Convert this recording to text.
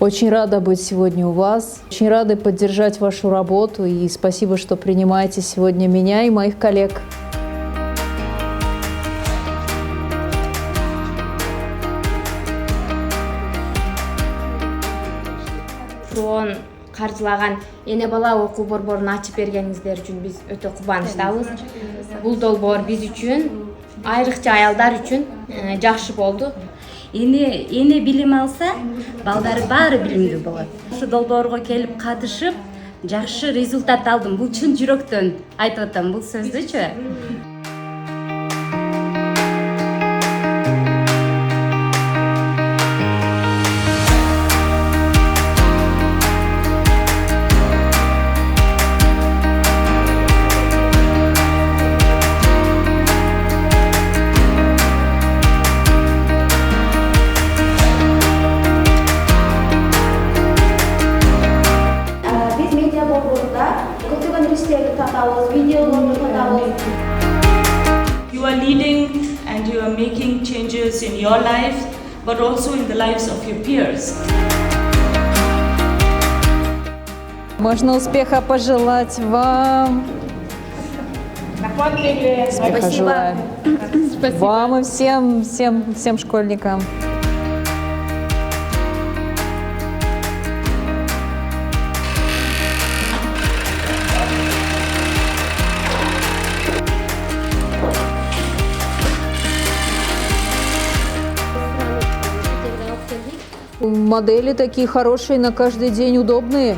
Очень рада быть сегодня у вас. Очень рада поддержать вашу работу. И спасибо, что принимаете сегодня меня и моих коллег. Фон каржылаган эне бала окуу борборун ачып бергениңиздер үчүн биз өтө кубанычтабыз. Бул долбоор биз үчүн, айрыкча аялдар үчүн жакшы болду. Эне билим алса, балдары баары билимдүү болот. Ушу долбоорго келип катышып, жакшы результат алдым. Бул чын жүрөктөн айтып атам бул сөздүчү. Biz media borborunda көптөгөн иштерди татабыз, видеолорду татабыз. You are leading and you are making changes in your life, but also in the lives of your peers. Можно успеха пожелать вам. Успеха желаю. Вам и всем школьникам. Модели такие хорошие, на каждый день удобные.